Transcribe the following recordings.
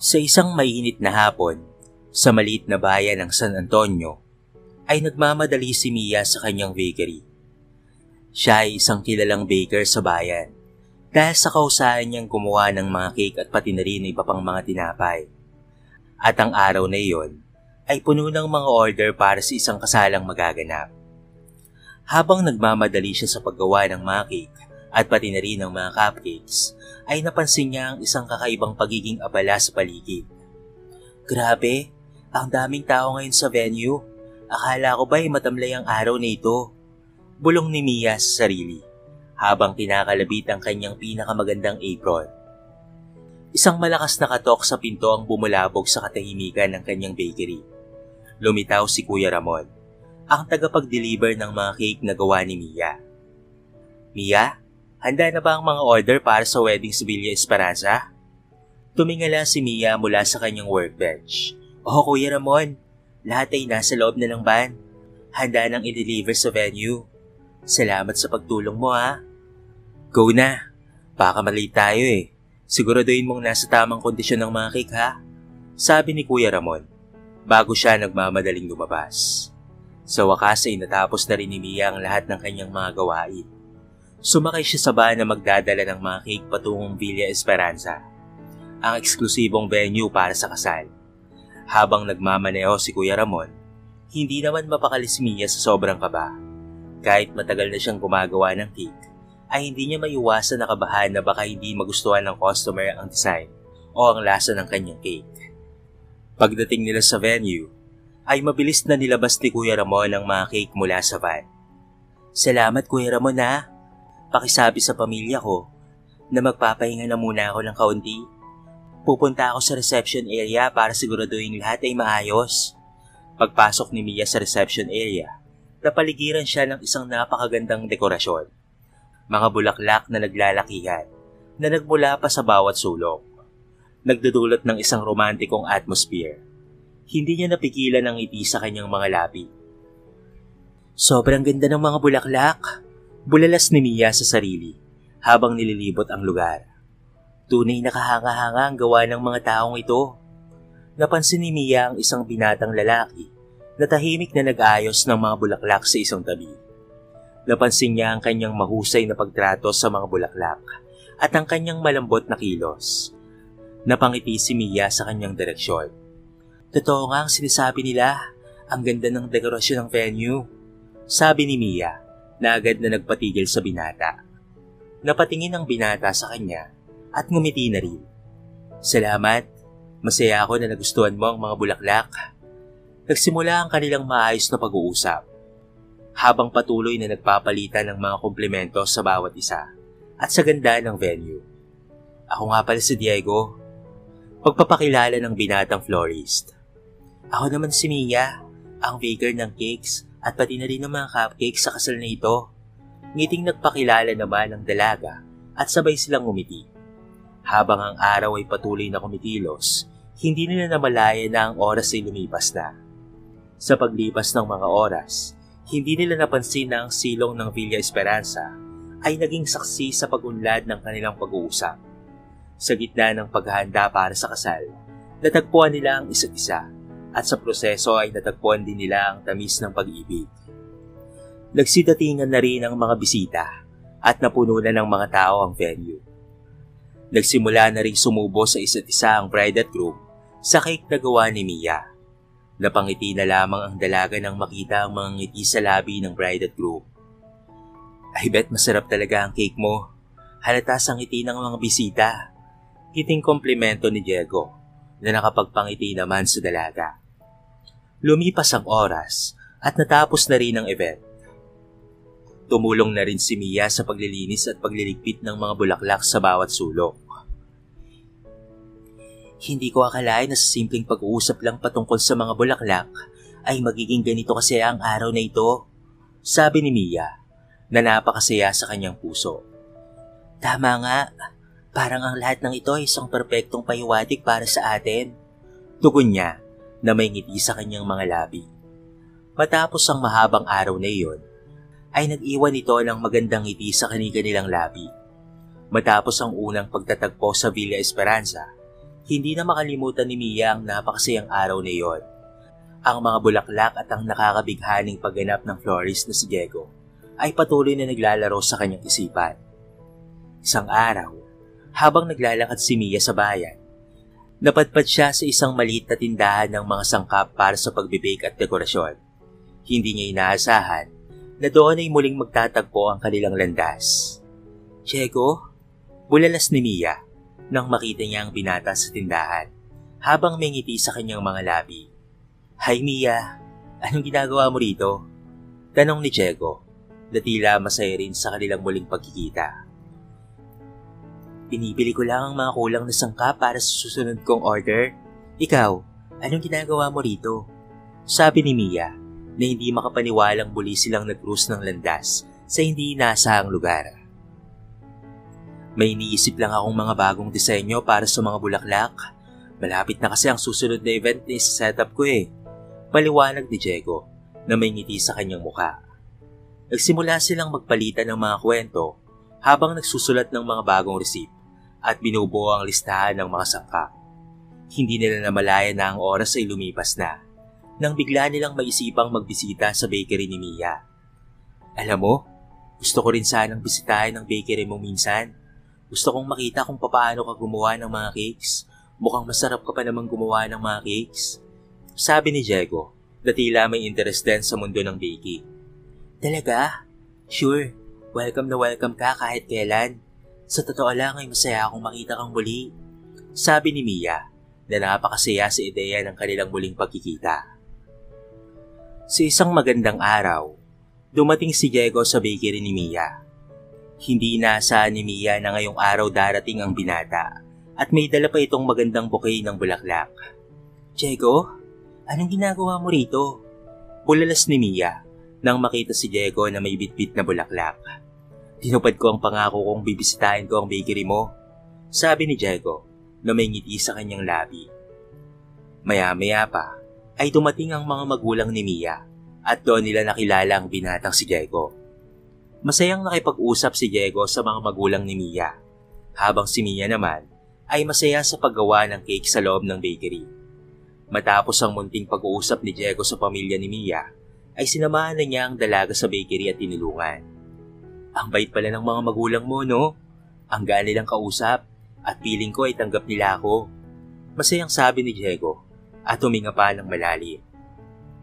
Sa isang mainit na hapon, sa maliit na bayan ng San Antonio, ay nagmamadali si Mia sa kanyang bakery. Siya ay isang kilalang baker sa bayan dahil sa kausahan niyang gumawa ng mga cake at pati na rin iba pang mga tinapay. At ang araw na iyon ay puno ng mga order para sa isang kasalang magaganap. Habang nagmamadali siya sa paggawa ng mga cake at pati na rin ng mga cupcakes, ay napansin niya ang isang kakaibang pagiging abala sa paligid. Grabe, ang daming tao ngayon sa venue. Akala ko ba'y matamlay ang araw na ito? Bulong ni Mia sa sarili, habang kinakalabit ang kanyang pinakamagandang apron. Isang malakas na katok sa pinto ang bumulabog sa katahimikan ng kanyang bakery. Lumitaw si Kuya Ramon, ang tagapag-deliver ng mga cake na gawa ni Mia. Mia, handa na ba ang mga order para sa wedding sa Villa Esperanza? Tumingala si Mia mula sa kanyang workbench. Oh, Kuya Ramon, lahat ay nasa loob na ng van. Handa nang i-deliver sa venue. Salamat sa pagtulong mo ha. Go na. Baka mali tayo eh. Siguraduhin mong nasa tamang kondisyon ng mga cake ha. Sabi ni Kuya Ramon, bago siya nagmamadaling lumabas. Sa wakas ay natapos na rin ni Mia ang lahat ng kanyang mga gawain. Sumakay siya sa van na magdadala ng mga cake patungong Villa Esperanza, ang eksklusibong venue para sa kasal. Habang nagmamaneho si Kuya Ramon, hindi naman mapakali si Mia sa sobrang kaba. Kahit matagal na siyang gumagawa ng cake, ay hindi niya maiwasan na kabahan na baka hindi magustuhan ng customer ang design o ang lasa ng kanyang cake. Pagdating nila sa venue, ay mabilis na nilabas ni Kuya Ramon ang mga cake mula sa van. Salamat Kuya Ramon ha. Pakisabi sa pamilya ko na magpapahinga na muna ako ng kaunti. Pupunta ako sa reception area para siguraduhin lahat ay maayos. Pagpasok ni Mia sa reception area, napaligiran siya ng isang napakagandang dekorasyon. Mga bulaklak na naglalakihan na nagmula pa sa bawat sulok. Nagdudulot ng isang romantikong atmosphere. Hindi niya napigilan ang ngiti sa kanyang mga labi. Sobrang ganda ng mga bulaklak. Bulalas ni Mia sa sarili habang nililibot ang lugar. Tunay na kahanga-hanga ang gawa ng mga taong ito. Napansin ni Mia ang isang binatang lalaki na tahimik na nag-ayos ng mga bulaklak sa isang tabi. Napansin niya ang kanyang mahusay na pagtrato sa mga bulaklak at ang kanyang malambot na kilos. Napangiti si Mia sa kanyang direksyon. Totoo nga ang sinasabi nila, ang ganda ng dekorasyon ng venue. Sabi ni Mia na agad na nagpatigil sa binata. Napatingin ang binata sa kanya at ngumiti na rin. Salamat, masaya ako na nagustuhan mo ang mga bulaklak. Nagsimula ang kanilang maayos na pag-uusap, habang patuloy na nagpapalitan ng mga komplemento sa bawat isa at sa ganda ng venue. Ako nga pala si Diego, pagpapakilala ng binatang florist. Ako naman si Mia, ang baker ng cakes at pati na rin ng mga cupcakes sa kasal na ito. Ngiting nagpakilala naman ang dalaga at sabay silang umiti. Habang ang araw ay patuloy na kumikilos, hindi nila namalaya na ang oras ay lumipas na. Sa paglipas ng mga oras, hindi nila napansin na ang silong ng Villa Esperanza ay naging saksi sa pag-unlad ng kanilang pag-uusap. Sa gitna ng paghahanda para sa kasal, natagpuan nila ang isa't isa. At sa proseso ay natagpuan din nila ang tamis ng pag-ibig. Nagsidatingan na rin ang mga bisita at napuno na ng mga tao ang venue. Nagsimula na rin sumubo sa isa't isa ang bride at groom sa cake na gawa ni Mia. Napangiti na lamang ang dalaga nang makita ang mga ngiti sa labi ng bride at groom. I bet masarap talaga ang cake mo. Halata sa ngiti ng mga bisita. Kiting komplimento ni Diego na nakapagpangiti naman sa dalaga. Lumipas ang oras at natapos na rin ang event. Tumulong na rin si Mia sa paglilinis at pagliligpit ng mga bulaklak sa bawat sulok. Hindi ko akalain na sa simpleng pag-uusap lang patungkol sa mga bulaklak ay magiging ganito kasi ang araw na ito, sabi ni Mia na napakasaya sa kanyang puso. Tama nga, parang ang lahat ng ito ay isang perpektong pahiwatig para sa atin. Tugon niya na may ngiti sa kanyang mga labi. Matapos ang mahabang araw na iyon, ay nag-iwan ito ng magandang ngiti sa kanilang labi. Matapos ang unang pagtatagpo sa Villa Esperanza, Hindi na makalimutan ni Mia ang napakasayang araw na iyon. Ang mga bulaklak at ang nakakabighaning pagganap ng florist na si Diego ay patuloy na naglalaro sa kanyang isipan. Isang araw, habang naglalakad si Mia sa bayan, napadpad siya sa isang maliit na tindahan ng mga sangkap para sa pagbibake at dekorasyon. Hindi niya inaasahan na doon ay muling magtatagpo ang kanilang landas. Diego, bulalas ni Mia nang makita niya ang binata sa tindahan habang may ngiti sa kanyang mga labi. Hi Mia, anong ginagawa mo rito? Tanong ni Diego na tila masaya rin sa kanilang muling pagkikita. Pinipili ko lang ang mga kulang na sangkap para sa susunod kong order. Ikaw, anong ginagawa mo rito? Sabi ni Mia na hindi makapaniwalang muli silang nag-cruise ng landas sa hindi inaasahang lugar. May iniisip lang akong mga bagong disenyo para sa mga bulaklak. Malapit na kasi ang susunod na event na isa-setup ko eh. Paliwanag ni Diego na may ngiti sa kanyang mukha. Nagsimula silang magpalitan ng mga kwento habang nagsusulat ng mga bagong receipt at binubuo ang listahan ng mga sangkap. Hindi nila namalayan na ang oras ay lumipas na nang bigla nilang maisipang magbisita sa bakery ni Mia. Alam mo, gusto ko rin sanang bisitahin ang bakery mo minsan. Gusto kong makita kung paano ka gumawa ng mga cakes. Mukhang masarap ka pa namang gumawa ng mga cakes. Sabi ni Diego na tila may interest din sa mundo ng baking. Talaga? Sure, welcome na welcome ka kahit kailan. Sa totoo lang ay masaya akong makita kang muli. Sabi ni Mia na napakasaya sa ideya ng kanilang muling pagkikita. Sa isang magandang araw, dumating si Diego sa bakery ni Mia. Hindi inaasahan ni Mia na ngayong araw darating ang binata at may dala pa itong magandang bouquet ng bulaklak. Diego, anong ginagawa mo rito? Bulalas ni Mia nang makita si Diego na may bitbit na bulaklak. Tinupad ko ang pangako kong bibisitahin ko ang bakery mo, sabi ni Diego na may ngiti sa kanyang labi. Maya-maya pa ay dumating ang mga magulang ni Mia at doon nila nakilala ang binatang si Diego. Masayang nakipag-usap si Diego sa mga magulang ni Mia, habang si Mia naman ay masaya sa paggawa ng cake sa loob ng bakery. Matapos ang munting pag-uusap ni Diego sa pamilya ni Mia, ay sinamahan na niya ang dalaga sa bakery at tinulungan. Ang bait pala ng mga magulang mo, no? Ang gaan nilang kausap at feeling ko ay tanggap nila ako. Masayang sabi ni Diego at huminga pa ng malalim.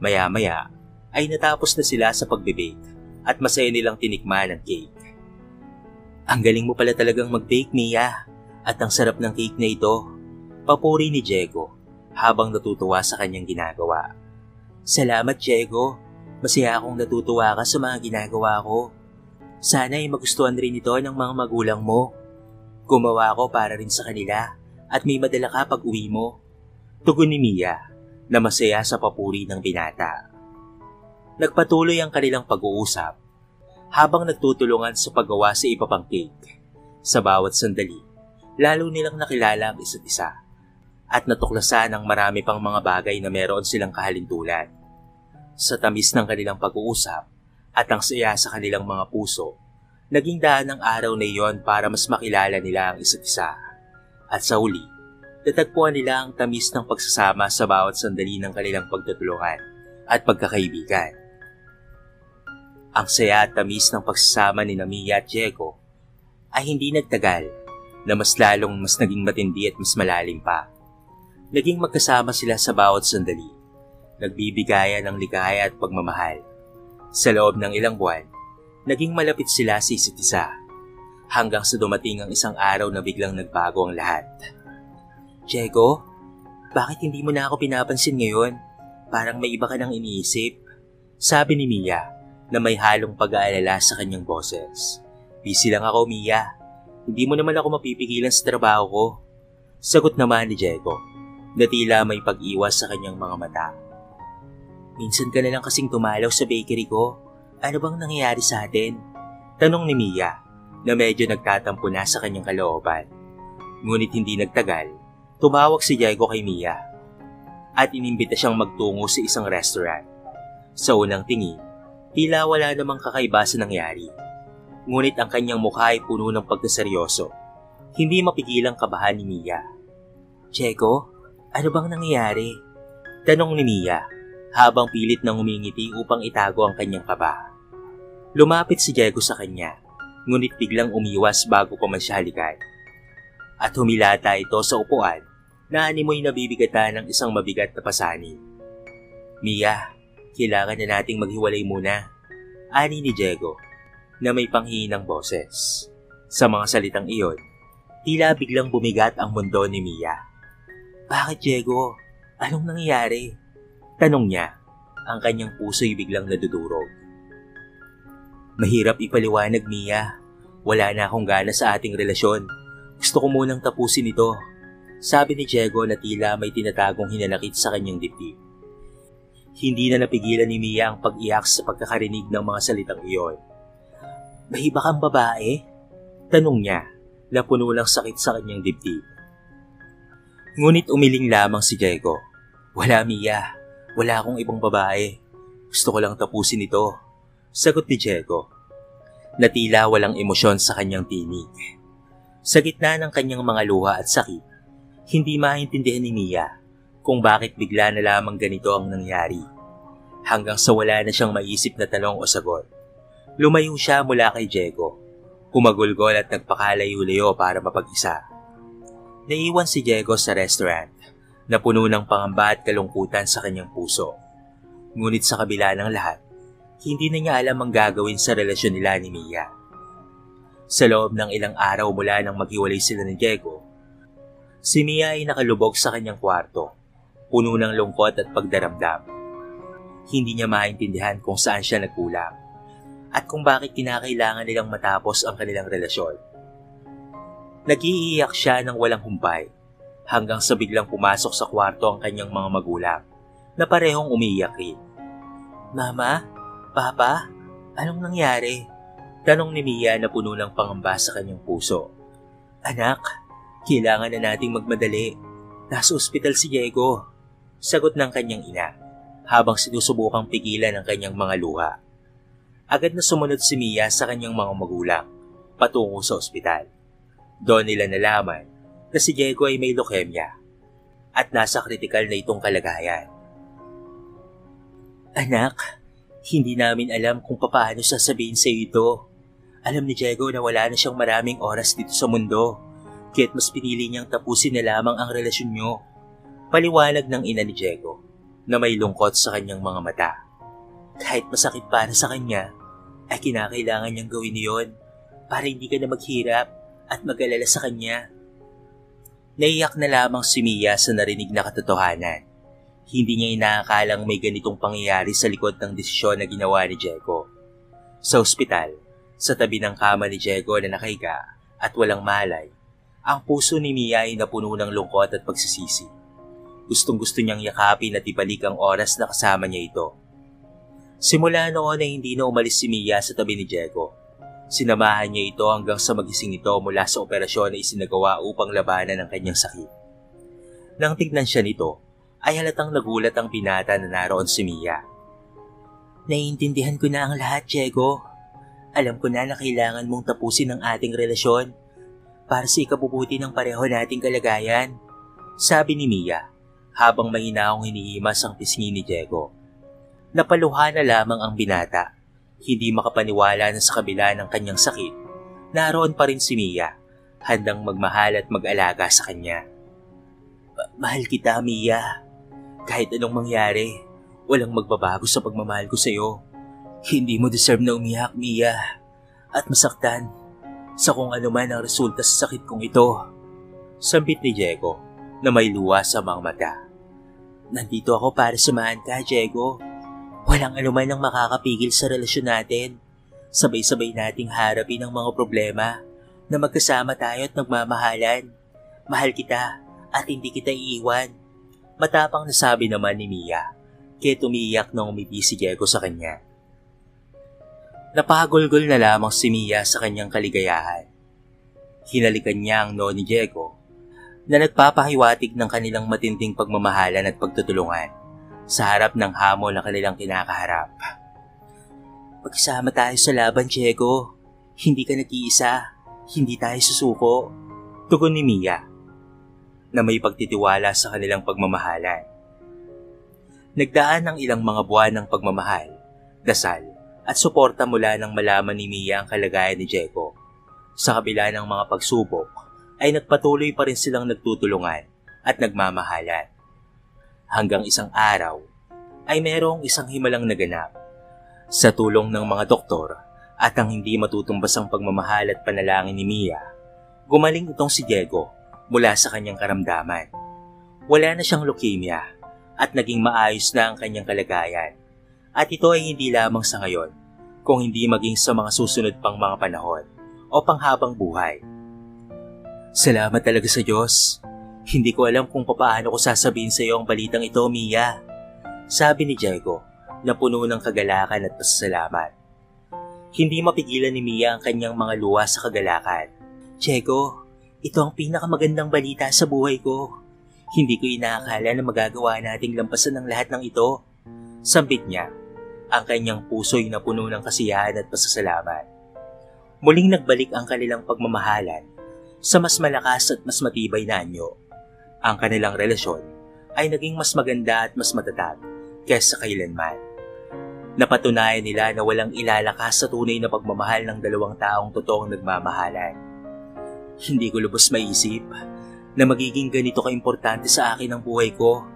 Maya-maya ay natapos na sila sa pagbibake at masaya nilang tinikman ang cake. Ang galing mo pala talagang mag-bake, Mia, at ang sarap ng cake na ito. Papuri ni Diego habang natutuwa sa kanyang ginagawa. Salamat, Diego. Masaya akong natutuwa ka sa mga ginagawa ko. Sana ay magustuhan rin ito ng mga magulang mo. Gumawa ko para rin sa kanila at may madala ka pag uwi mo. Tugon ni Mia na masaya sa papuri ng binata. Nagpatuloy ang kanilang pag-uusap habang nagtutulungan sa paggawa sa iba pang cake. Sa bawat sandali, lalo nilang nakilala ang isa't isa at natuklasan ang marami pang mga bagay na meron silang kahalintulad. Sa tamis ng kanilang pag-uusap at ang saya sa kanilang mga puso, naging daan ang araw na iyon para mas makilala nila ang isa't isa. At sa huli, natagpuan nila ang tamis ng pagsasama sa bawat sandali ng kanilang pagtutulungan at pagkakaibigan. Ang saya at tamis ng pagsasama ni Mia at Diego ay hindi nagtagal na mas naging matindi at mas malalim pa. Naging magkasama sila sa bawat sandali, nagbibigayan ng ligaya at pagmamahal. Sa loob ng ilang buwan, naging malapit sila sa isa't isa, hanggang sa dumating ang isang araw na biglang nagbago ang lahat. Diego, bakit hindi mo na ako pinapansin ngayon? Parang may iba ka nang iniisip, sabi ni Mia na may halong pag-aalala sa kanyang boses. Busy lang ako, Mia. Hindi mo naman ako mapipigilan sa trabaho ko. Sagot naman ni Diego na tila may pag-iwas sa kanyang mga mata. Minsan ka na lang kasing tumalaw sa bakery ko. Ano bang nangyayari sa atin? Tanong ni Mia na medyo nagtatampo na sa kanyang kalooban. Ngunit hindi nagtagal, tumawag si Diego kay Mia at inimbita siyang magtungo sa isang restaurant. Sa unang tingin, tila wala namang kakaiba sa nangyari. Ngunit ang kanyang mukha ay puno ng pagkaseryoso. Hindi mapigilang kabahan ni Mia. Diego, ano bang nangyayari? Tanong ni Mia habang pilit nang umingiti upang itago ang kanyang kaba. Lumapit si Diego sa kanya, ngunit biglang umiwas bago pa man siya halikan. At humilata ito sa upuan na animoy nabibigatan ng isang mabigat na pasanin. Mia, kailangan na nating maghiwalay muna, ani ni Diego na may panghihinang boses. Sa mga salitang iyon, tila biglang bumigat ang mundo ni Mia. Bakit, Diego? Anong nangyayari? Tanong niya, ang kanyang puso'y biglang nadudurog. Mahirap ipaliwanag, Mia. Wala na akong gana sa ating relasyon. Gusto ko munang tapusin ito, sabi ni Diego na tila may tinatagong hinanakit sa kanyang dibdib. Hindi na napigilan ni Mia ang pag-iyak sa pagkakarinig ng mga salitang iyon. May iba kang babae? Tanong niya na puno ng sakit sa kanyang dibdib. Ngunit umiling lamang si Diego. Wala, Mia. Wala akong ibang babae. Gusto ko lang tapusin ito, sagot ni Diego na tila walang emosyon sa kanyang tinig. Sa gitna ng kanyang mga luha at sakit, hindi maintindihan ni Mia kung bakit bigla na lamang ganito ang nangyari. Hanggang sa wala na siyang maisip na tanong o sagot, lumayo siya mula kay Diego. Humagulgol at nagpakalayo-layo para mapag-isa. Naiwan si Diego sa restaurant na puno ng pangamba at kalungkutan sa kanyang puso. Ngunit sa kabila ng lahat, hindi na niya alam ang gagawin sa relasyon nila ni Mia. Sa loob ng ilang araw mula nang maghiwalay sila ni Diego, si Mia ay nakalubog sa kanyang kwarto, puno ng lungkot at pagdaramdam. Hindi niya maintindihan kung saan siya nagkulang at kung bakit kinakailangan nilang matapos ang kanilang relasyon. Nag-iiyak siya ng walang humpay hanggang sa biglang pumasok sa kwarto ang kanyang mga magulang na parehong umiiyak rin. Mama? Papa? Anong nangyari? Tanong ni Mia na puno ng pangamba sa kanyang puso. Anak, kailangan na nating magmadali. Nasa ospital si Diego, sagot ng kanyang ina habang sinusubukang pigilan ang kanyang mga luha. Agad na sumunod si Mia sa kanyang mga magulang patungo sa ospital. Doon nila nalaman na si Diego ay may leukemia at nasa kritikal na itong kalagayan. Anak, hindi namin alam kung paano sasabihin sa iyo ito. Alam ni Diego na wala na siyang maraming oras dito sa mundo, kaya't mas pinili niyang tapusin na lamang ang relasyon niyo. Paliwanag ng ina ni Diego na may lungkot sa kanyang mga mata. Kahit masakit para sa kanya, ay kinakailangan niyang gawin iyon para hindi ka na maghirap at mag-alala sa kanya. Naiyak na lamang si Mia sa narinig na katotohanan. Hindi niya inaakalang may ganitong pangyayari sa likod ng desisyon na ginawa ni Diego. Sa ospital, sa tabi ng kama ni Diego na nakahiga at walang malay, ang puso ni Mia ay napuno ng lungkot at pagsisisi. Gustong-gusto niyang yakapin at ibalik ang oras na kasama niya ito. Simula noon ay hindi na umalis si Mia sa tabi ni Diego. Sinamahan niya ito hanggang sa magising ito mula sa operasyon na isinagawa upang labanan ang kanyang sakit. Nang tignan siya nito, ay halatang nagulat ang binata na naroon si Mia. Naiintindihan ko na ang lahat, Diego. Alam ko na kailangan mong tapusin ang ating relasyon para sa ikabubuti ng pareho nating kalagayan, sabi ni Mia habang mahinaong hinihimas ang pisngi ni Diego. Napaluha na lamang ang binata. Hindi makapaniwala na sa kabila ng kanyang sakit, naroon pa rin si Mia, handang magmahal at mag-alaga sa kanya. Mahal kita, Mia. Kahit anong mangyari, walang magbabago sa pagmamahal ko sa iyo. Hindi mo deserve na umiyak, Mia, at masaktan sa kung ano man ang resulta sa sakit kong ito. Sambit ni Diego na may luha sa mga mata. Nandito ako para samahan ka, Diego. Walang anuman ang makakapigil sa relasyon natin. Sabay-sabay nating harapin ang mga problema na magkasama tayo at magmamahalan. Mahal kita at hindi kita iiwan. Matapang nasabi naman ni Mia, kaya tumiyak nang umiti si Diego sa kanya. Napahagulgol na lamang si Mia sa kanyang kaligayahan. Hinalikan niya ang noo ni Diego na nagpapahiwatig ng kanilang matinding pagmamahalan at pagtutulungan sa harap ng hamon na kanilang kinakaharap. Pagsama tayo sa laban, Diego. Hindi ka nag-iisa. Hindi tayo susuko. Tugon ni Mia. na may pagtitiwala sa kanilang pagmamahalan. Nagdaan ng ilang mga buwan ng pagmamahal, dasal, at suporta mula nang malaman ni Mia ang kalagayan ni Diego. Sa kabila ng mga pagsubok, ay nagpatuloy pa rin silang nagtutulungan at nagmamahalan. Hanggang isang araw, ay merong isang himalang naganap. Sa tulong ng mga doktor at ang hindi matutumbasang pagmamahal at panalangin ni Mia, gumaling itong si Diego mula sa kanyang karamdaman. Wala na siyang leukemia at naging maayos na ang kanyang kalagayan. At ito ay hindi lamang sa ngayon, kung hindi maging sa mga susunod pang mga panahon o panghabang buhay. Salamat talaga sa Diyos. Hindi ko alam kung paano ko sasabihin sa iyo ang balitang ito, Mia. Sabi ni Diego na puno ng kagalakan at pasasalamat. Hindi mapigilan ni Mia ang kanyang mga luha sa kagalakan. Diego, ito ang pinakamagandang balita sa buhay ko. Hindi ko inaakala na magagawa nating lampasan ang lahat ng ito. Sambit niya, ang kanyang puso'y napuno ng kasiyahan at pasasalamat. Muling nagbalik ang kanilang pagmamahalan sa mas malakas at mas matibay na anyo. Ang kanilang relasyon ay naging mas maganda at mas matatag kaysa kailanman. Napatunayan nila na walang ilalakas sa tunay na pagmamahal ng dalawang taong totoong nagmamahalan. Hindi ko lubos maisip na magiging ganito kaimportante sa akin ang buhay ko.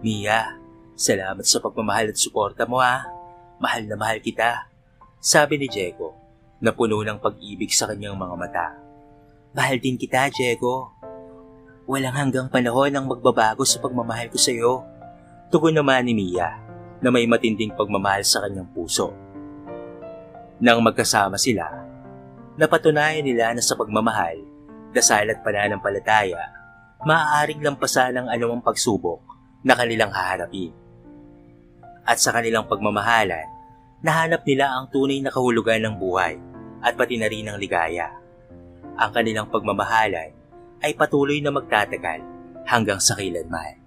Mia, salamat sa pagmamahal at suporta mo ha. Mahal na mahal kita. Sabi ni Diego na puno ng pag-ibig sa kanyang mga mata. Mahal din kita, Diego. Walang hanggang panahon ang magbabago sa pagmamahal ko sa iyo. Tugon naman ni Mia na may matinding pagmamahal sa kanyang puso. Nang magkasama sila, napatunayan nila na sa pagmamahal, dasal at pananampalataya, maaaring lampasan ang anumang pagsubok na kanilang haharapin. At sa kanilang pagmamahalan, nahanap nila ang tunay na kahulugan ng buhay at pati na rin ang ligaya. Ang kanilang pagmamahalan ay patuloy na magtatagal hanggang sa kailanman.